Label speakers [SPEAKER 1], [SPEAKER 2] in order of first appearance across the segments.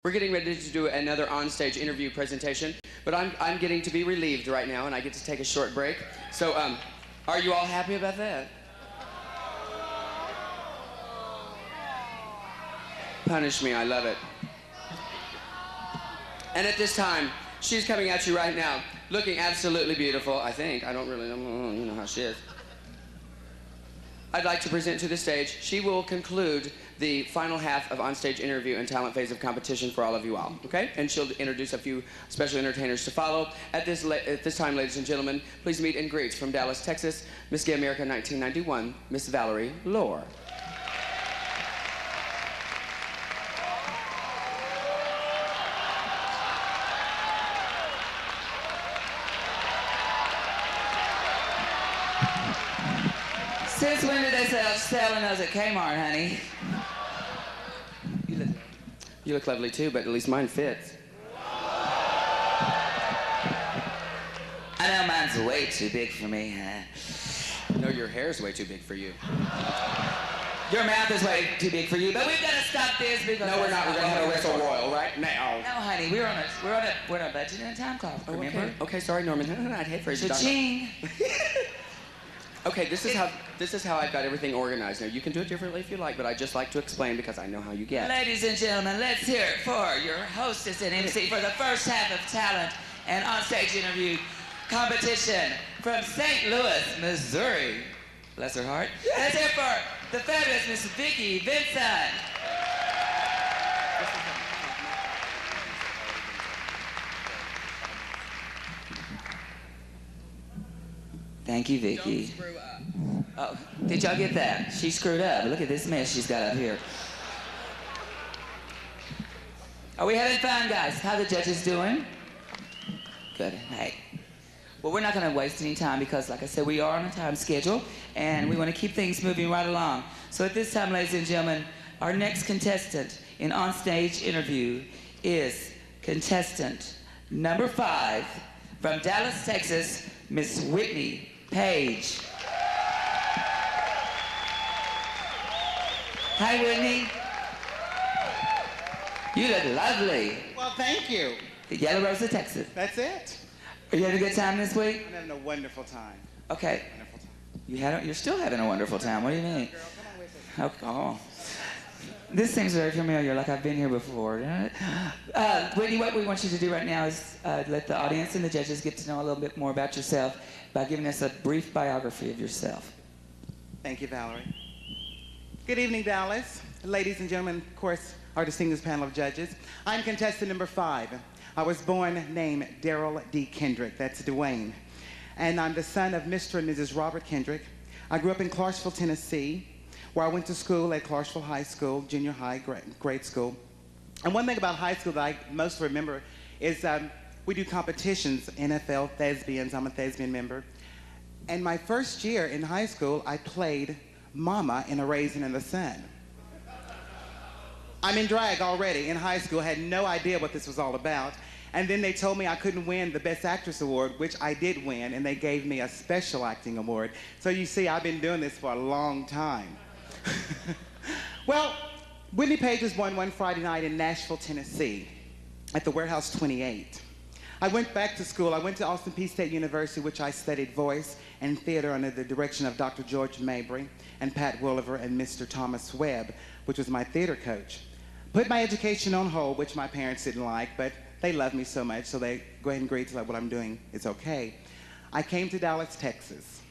[SPEAKER 1] We're getting ready to do another on-stage interview presentation, but I'm getting to be relieved right now, and I get to take a short break. So, are you all happy about that? Punish me, I love it. And at this time, she's coming at you right now, looking absolutely beautiful, I think. I don't really know, you know how she is. I'd like to present to the stage. She will conclude the final half of on-stage interview and talent phase of competition for all of you all, okay? And she'll introduce a few special entertainers to follow. At this time, ladies and gentlemen, please meet and greet from Dallas, Texas, Miss Gay America 1991, Miss Valerie Lohr.
[SPEAKER 2] Since when did they start selling those at Kmart, honey?
[SPEAKER 1] You look lovely too, but at least mine fits.
[SPEAKER 2] I know mine's way too big for me, huh?
[SPEAKER 1] No, your hair's way too big for you.
[SPEAKER 2] Your mouth is way too big for you, but we've got to stop this because...
[SPEAKER 1] No, we're not. We're going to have a whistle royal right now.
[SPEAKER 2] No, honey, we're on a budget and a time clock, remember?
[SPEAKER 1] Okay. Okay, sorry, Norman. I'd hate for you to talk.
[SPEAKER 2] Cha-ching.
[SPEAKER 1] Okay, this is how I've got everything organized. Now, you can do it differently if you like, but I just like to explain because I know how you get.
[SPEAKER 2] Ladies and gentlemen, let's hear it for your hostess and MC for the first half of talent and onstage interview competition from St. Louis, Missouri. Bless her heart. Let's hear it for the fabulous Miss Vicki Vincent. Thank you, Vicki.
[SPEAKER 1] Don't screw up.
[SPEAKER 2] Oh, did y'all get that? She screwed up. Look at this mess she's got up here. Are we having fun, guys? How the judges doing? Good. Hey. Well, we're not going to waste any time because, like I said, we are on a time schedule, and we want to keep things moving right along. So at this time, ladies and gentlemen, our next contestant in onstage interview is contestant number 5 from Dallas, Texas, Miss Whitney Paige. Hi, Whitney. You look lovely.
[SPEAKER 3] Well, thank you.
[SPEAKER 2] The Yellow Rose of Texas.
[SPEAKER 3] That's it.
[SPEAKER 2] Are you having a good time this week?
[SPEAKER 3] I'm having a wonderful time.
[SPEAKER 2] Okay.
[SPEAKER 3] Wonderful time.
[SPEAKER 2] You're still having a wonderful time. What do you mean?
[SPEAKER 3] Girl, come on with it.
[SPEAKER 2] Okay. Oh. This seems very familiar, like I've been here before. Whitney, what we want you to do right now is let the audience and the judges get to know a little bit more about yourself by giving us a brief biography of yourself.
[SPEAKER 3] Thank you, Valerie. Good evening, Dallas. Ladies and gentlemen, of course, our distinguished panel of judges. I'm contestant number 5. I was born named Daryl D. Kendrick. That's Dwayne. And I'm the son of Mr. and Mrs. Robert Kendrick. I grew up in Clarksville, Tennessee, where I went to school at Clarksville High School, junior high, grade school. And one thing about high school that I most remember is we do competitions, NFL, thespians. I'm a thespian member. And my first year in high school, I played Mama in A Raisin in the Sun. I'm in drag already in high school, had no idea what this was all about. And then they told me I couldn't win the Best Actress Award, which I did win, and they gave me a special acting award. So you see, I've been doing this for a long time. Well, Whitney Paige was born one Friday night in Nashville, Tennessee, at the Warehouse 28. I went back to school. I went to Austin Peay State University, which I studied voice and theater under the direction of Dr. George Mabry and Pat Williver and Mr. Thomas Webb, which was my theater coach. Put my education on hold, which my parents didn't like, but they love me so much, so they go ahead and agree to like, what I'm doing is okay. I came to Dallas, Texas,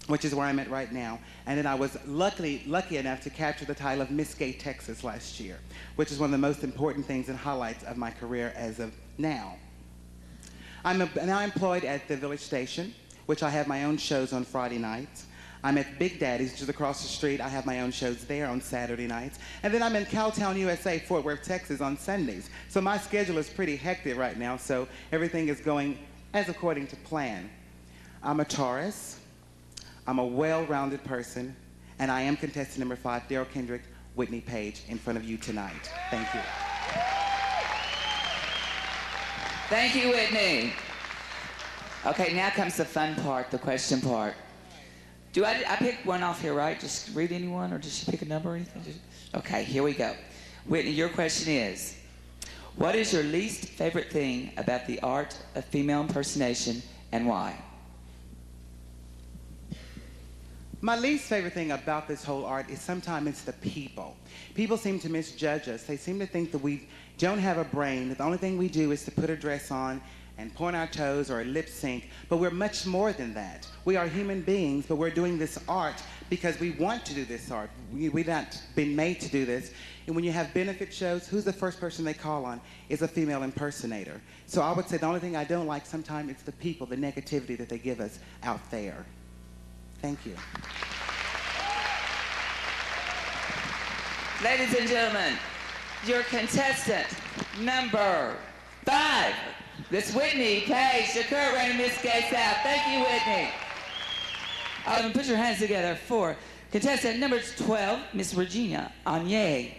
[SPEAKER 3] which is where I'm at right now. And then I was lucky enough to capture the title of Miss Gay Texas last year, which is one of the most important things and highlights of my career as of now. I'm now employed at the Village Station, which I have my own shows on Friday nights. I'm at Big Daddy's, which is across the street. I have my own shows there on Saturday nights. And then I'm in Cowtown, USA, Fort Worth, Texas on Sundays. So my schedule is pretty hectic right now, so everything is going as according to plan. I'm a Taurus. I'm a well-rounded person, and I am contestant number 5, Daryl Kendrick, Whitney Paige, in front of you tonight. Thank you.
[SPEAKER 2] Thank you, Whitney. Okay, now comes the fun part, the question part. Do I pick one off here, right? Just read anyone, or just pick a number or anything? Okay, here we go. Whitney, your question is, What is your least favorite thing about the art of female impersonation and why?
[SPEAKER 3] My least favorite thing about this whole art is sometimes it's the people. People seem to misjudge us. They seem to think that we don't have a brain, that the only thing we do is to put a dress on and point our toes or lip sync, but we're much more than that. We are human beings, but we're doing this art because we want to do this art. We've not been made to do this. And when you have benefit shows, who's the first person they call on is a female impersonator. So I would say the only thing I don't like sometimes it's the people, the negativity that they give us out there. Thank you.
[SPEAKER 2] Ladies and gentlemen, your contestant number 5, Miss Whitney Paige, the current reigning Miss Gay South. Thank you, Whitney. Put your hands together for contestant number 12, Miss Regina Aigner.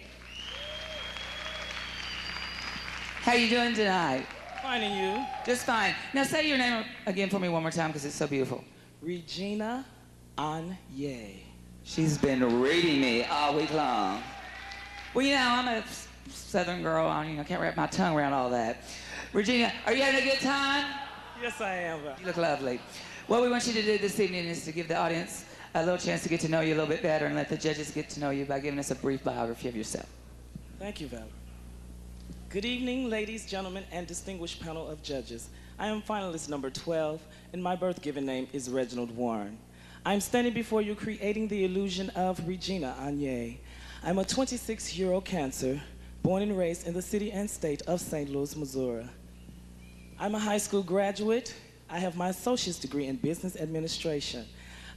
[SPEAKER 2] How you doing tonight?
[SPEAKER 4] Fine, and you?
[SPEAKER 2] Just fine. Now say your name again for me one more time because it's so beautiful.
[SPEAKER 4] Regina Aigner.
[SPEAKER 2] She's been reading me all week long. Well, you know, I'm a Southern girl. I can't wrap my tongue around all that. Regina, are you having a good time?
[SPEAKER 4] Yes, I am.
[SPEAKER 2] You look lovely. What we want you to do this evening is to give the audience a little chance to get to know you a little bit better and let the judges get to know you by giving us a brief biography of yourself.
[SPEAKER 4] Thank you, Valerie. Good evening, ladies, gentlemen, and distinguished panel of judges. I am finalist number 12, and my birth-given name is Reginald Warren. I'm standing before you creating the illusion of Regina Aigner. I'm a 26-year-old Cancer, born and raised in the city and state of St. Louis, Missouri. I'm a high school graduate. I have my associate's degree in business administration.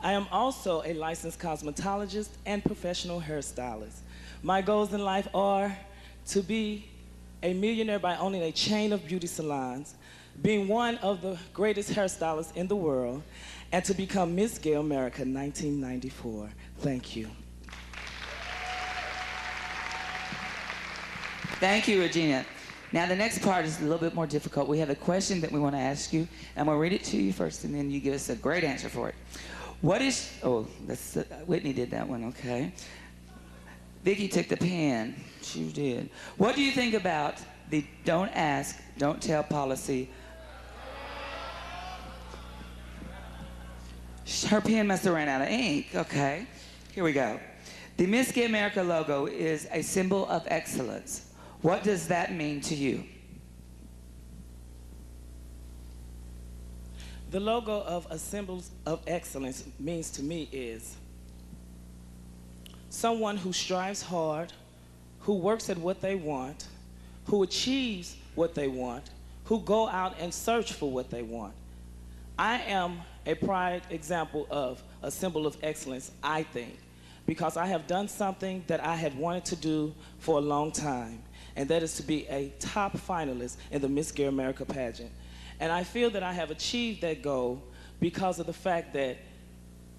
[SPEAKER 4] I am also a licensed cosmetologist and professional hairstylist. My goals in life are to be a millionaire by owning a chain of beauty salons, being one of the greatest hairstylists in the world, and to become Miss Gay America 1994. Thank you.
[SPEAKER 2] Thank you, Regina. Now, the next part is a little bit more difficult. We have a question that we want to ask you. I'm going to read it to you first, and then you give us a great answer for it. What is... Oh, that's, Whitney did that one, okay. Vicki took the pen. She did. What do you think about the don't ask, don't tell policy? Her pen must have ran out of ink. Okay, here we go. The Miss Gay America logo is a symbol of excellence. What does that mean to you?
[SPEAKER 4] The logo of a symbol of excellence means to me is someone who strives hard, who works at what they want, who achieves what they want, who go out and search for what they want. I am a prime example of a symbol of excellence, I think, because I have done something that I had wanted to do for a long time, and that is to be a top finalist in the Miss Gay America pageant. And I feel that I have achieved that goal because of the fact that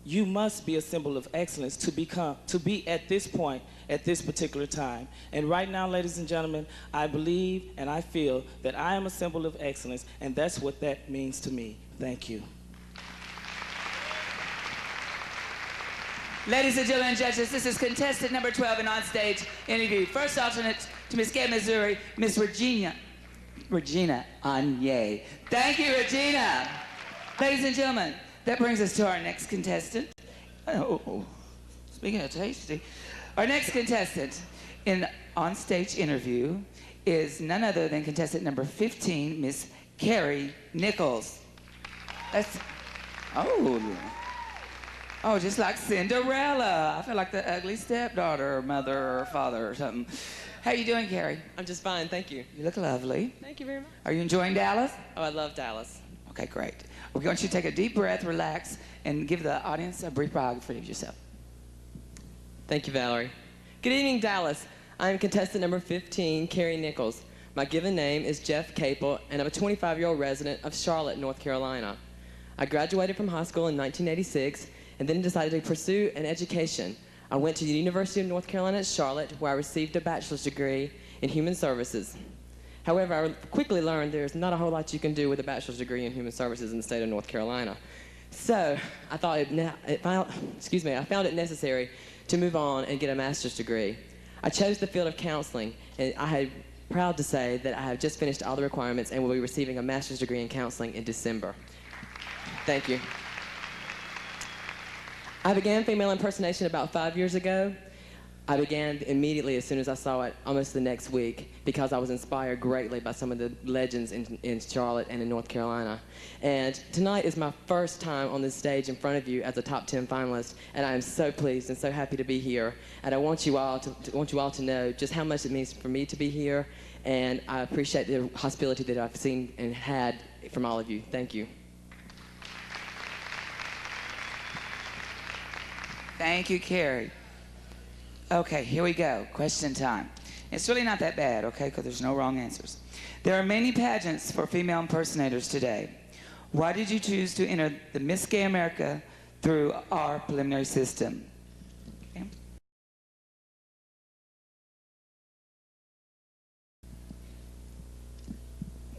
[SPEAKER 4] you must be a symbol of excellence to be at this point, at this particular time. And right now, ladies and gentlemen, I believe and I feel that I am a symbol of excellence, and that's what that means to me. Thank you.
[SPEAKER 2] Ladies and gentlemen, judges, this is contestant number 12 in on-stage interview. First alternate to Miss Gay Missouri, Miss Regina Aigner. Thank you, Regina. Ladies and gentlemen, that brings us to our next contestant. Oh, speaking of tasty, our next contestant in on-stage interview is none other than contestant number 15, Miss Carrie Nichols. Oh, just like Cinderella. I feel like the ugly stepdaughter or mother or father or something. How you doing, Kerri?
[SPEAKER 5] I'm just fine, thank you.
[SPEAKER 2] You look lovely.
[SPEAKER 5] Thank you very much.
[SPEAKER 2] Are you enjoying Dallas?
[SPEAKER 5] Oh, I love Dallas.
[SPEAKER 2] Okay, great. We're going to take a deep breath, relax, and give the audience a brief biography of yourself.
[SPEAKER 5] Thank you, Valerie. Good evening, Dallas. I'm contestant number 15, Carrie Nichols. My given name is Jeff Capel, and I'm a 25-year-old resident of Charlotte, North Carolina. I graduated from high school in 1986 and then decided to pursue an education. I went to the University of North Carolina at Charlotte, where I received a bachelor's degree in human services. However, I quickly learned there's not a whole lot you can do with a bachelor's degree in human services in the state of North Carolina. So I thought I found it necessary to move on and get a master's degree. I chose the field of counseling, and I had proud to say that I have just finished all the requirements and will be receiving a master's degree in counseling in December. Thank you. I began female impersonation about 5 years ago. I began immediately as soon as I saw it, almost the next week, because I was inspired greatly by some of the legends in Charlotte and in North Carolina. And tonight is my first time on this stage in front of you as a top 10 finalist, and I am so pleased and so happy to be here. And I want you all to know just how much it means for me to be here, and I appreciate the hospitality that I've seen and had from all of you. Thank you.
[SPEAKER 2] Thank you, Kerri. Okay, here we go. Question time. It's really not that bad, okay, because there's no wrong answers. There are many pageants for female impersonators today. Why did you choose to enter the Miss Gay America through our preliminary system? Okay.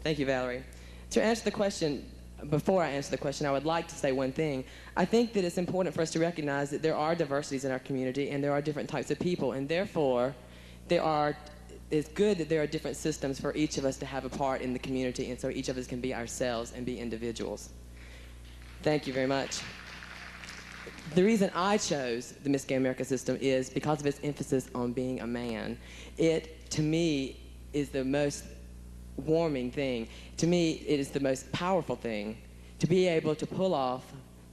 [SPEAKER 5] Thank you, Valerie. To answer the question, before I answer the question, I would like to say one thing. I think that it's important for us to recognize that there are diversities in our community and there are different types of people, and therefore it's good that there are different systems for each of us to have a part in the community, and so each of us can be ourselves and be individuals. Thank you very much. The reason I chose the Miss Gay America system is because of its emphasis on being a man. It, to me, is the most warming thing. To me, it is the most powerful thing to be able to pull off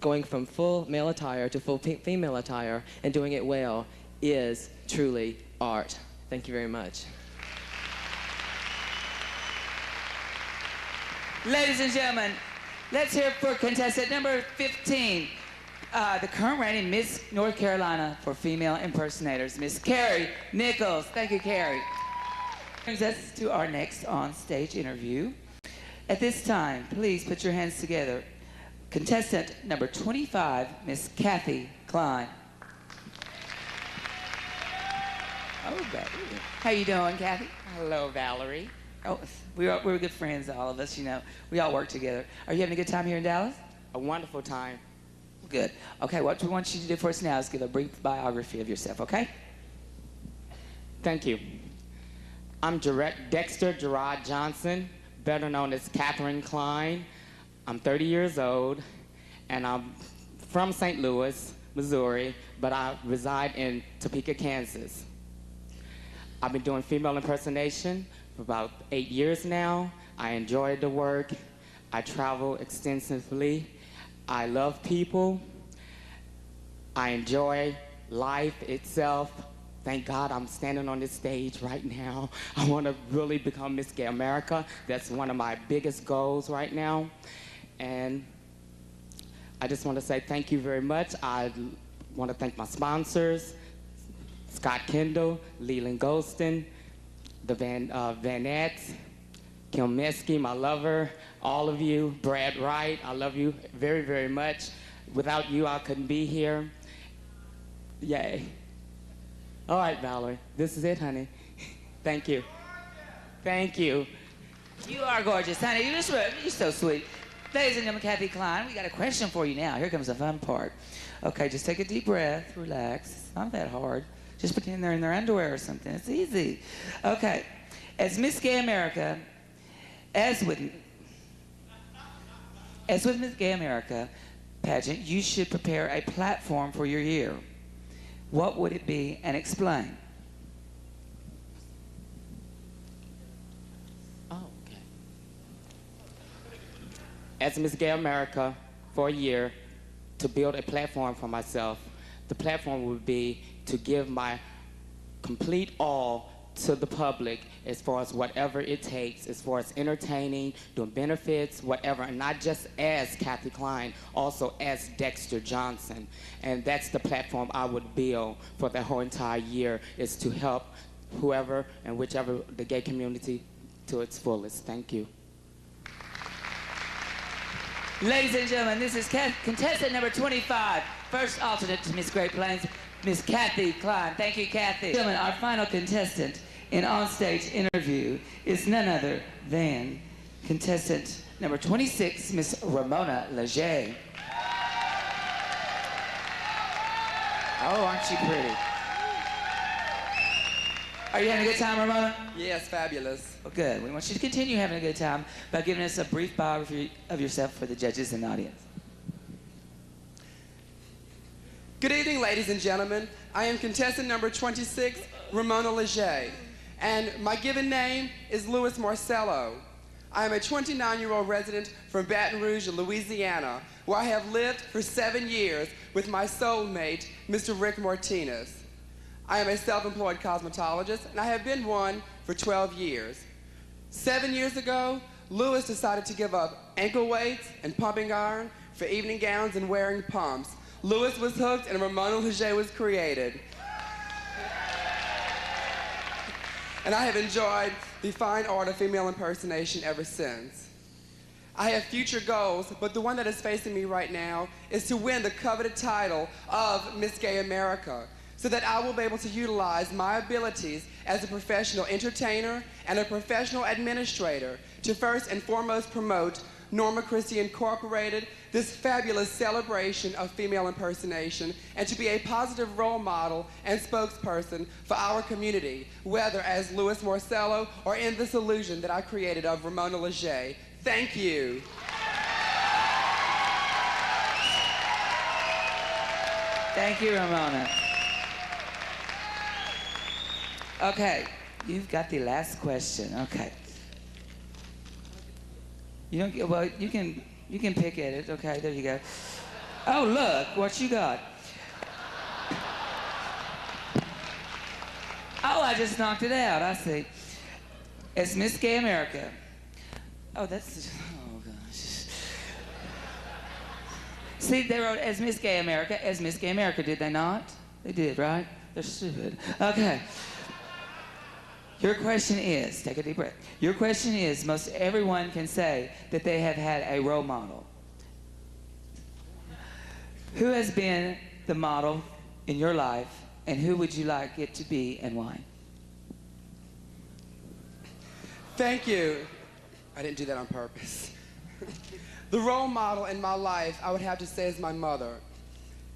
[SPEAKER 5] going from full male attire to full female attire and doing it well is truly art. Thank you very much.
[SPEAKER 2] Ladies and gentlemen, let's hear it for contestant number 15, the current reigning Miss North Carolina for female impersonators, Miss Carrie Nichols. Thank you, Carrie. Brings us to our next on-stage interview. At this time, please put your hands together. Contestant number 25, Miss Cathy Klein. Oh, baby. How you doing, Cathy?
[SPEAKER 6] Hello, Valerie.
[SPEAKER 2] Oh, we're good friends, all of us, you know. We all work together. Are you having a good time here in Dallas?
[SPEAKER 6] A wonderful time.
[SPEAKER 2] Good. Okay, what we want you to do for us now is give a brief biography of yourself, okay?
[SPEAKER 6] Thank you. I'm Dexter Gerard Johnson, better known as Cathy Klein. I'm 30 years old, and I'm from St. Louis, Missouri, but I reside in Topeka, Kansas. I've been doing female impersonation for about 8 years now. I enjoy the work. I travel extensively. I love people. I enjoy life itself. Thank God I'm standing on this stage right now. I want to really become Miss Gay America. That's one of my biggest goals right now. And I just want to say thank you very much. I want to thank my sponsors, Scott Kendall, Leland Golston, the Vanettes, Kim Meske, my lover, all of you, Brad Wright, I love you very, very much. Without you, I couldn't be here. Yay. All right, Valerie, this is it, honey. Thank you. Thank you.
[SPEAKER 2] You are gorgeous, honey. You're so sweet. Ladies and gentlemen, Cathy Klein, we got a question for you now. Here comes the fun part. Okay, just take a deep breath, relax. It's not that hard. Just pretend they're in their underwear or something. It's easy. Okay. As Miss Gay America, as with Miss Gay America pageant, you should prepare a platform for your year. What would it be, and explain?
[SPEAKER 6] Oh, okay. As Miss Gay America for a year, to build a platform for myself, the platform would be to give my complete all to the public as far as whatever it takes, as far as entertaining, doing benefits, whatever, and not just as Cathy Klein, also as Dexter Johnson. And that's the platform I would build for the whole entire year, is to help whoever and whichever the gay community to its fullest. Thank you.
[SPEAKER 2] Ladies and gentlemen, this is contestant number 25, first alternate to Miss Great Plains, Miss Cathy Klein. Thank you, Cathy. Gentlemen, our final contestant in onstage interview is none other than contestant number 26, Miss Ramona Lachey. Oh, aren't you pretty? Are you having a good time, Ramona?
[SPEAKER 1] Yes, fabulous.
[SPEAKER 2] Well, good. We want you to continue having a good time by giving us a brief biography of yourself for the judges and the audience.
[SPEAKER 1] Good evening, ladies and gentlemen. I am contestant number 26, Ramona Lachey, and my given name is Louis Marcello. I am a 29-year-old resident from Baton Rouge, Louisiana, where I have lived for 7 years with my soulmate, Mr. Rick Martinez. I am a self-employed cosmetologist, and I have been one for 12 years. 7 years ago, Louis decided to give up ankle weights and pumping iron for evening gowns and wearing pumps. Louis was hooked, and Ramona Lachey was created. And I have enjoyed the fine art of female impersonation ever since. I have future goals, but the one that is facing me right now is to win the coveted title of Miss Gay America, so that I will be able to utilize my abilities as a professional entertainer and a professional administrator to first and foremost promote Norma Christie Incorporated, this fabulous celebration of female impersonation, and to be a positive role model and spokesperson for our community, whether as Louis Marcello or in this illusion that I created of Ramona Lachey. Thank you.
[SPEAKER 2] Thank you, Ramona. Okay, you've got the last question. Okay. You don't get, well, you can pick at it. Okay, there you go. Oh, look, what you got. Oh, I just knocked it out. I see. It's Miss Gay America. Oh, that's, oh gosh. See, they wrote as Miss Gay America, did they not? They did, right? They're stupid. Okay. Your question is, take a deep breath. Your question is, most everyone can say that they have had a role model. Who has been the model in your life, and who would you like it to be, and why?
[SPEAKER 1] Thank you. I didn't do that on purpose. The role model in my life, I would have to say, is my mother.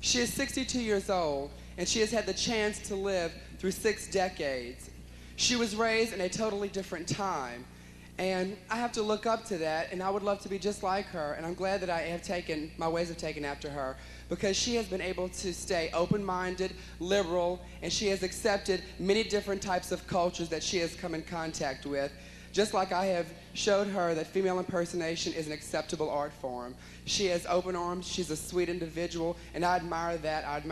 [SPEAKER 1] She is 62 years old, and she has had the chance to live through 6 decades. She was raised in a totally different time, and I have to look up to that, and I would love to be just like her, and I'm glad that I have taken, my ways have taken after her, because she has been able to stay open-minded, liberal, and she has accepted many different types of cultures that she has come in contact with, just like I have showed her that female impersonation is an acceptable art form. She has open arms, she's a sweet individual, and I admire that. I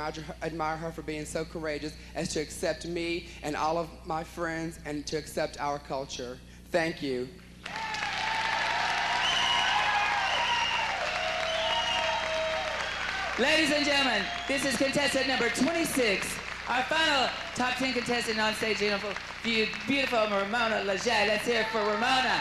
[SPEAKER 1] admire her for being so courageous as to accept me and all of my friends and to accept our culture. Thank you.
[SPEAKER 2] Ladies and gentlemen, this is contestant number 26, our final top 10 contestant on stage, beautiful Ramona Lachey. Let's hear it for Ramona.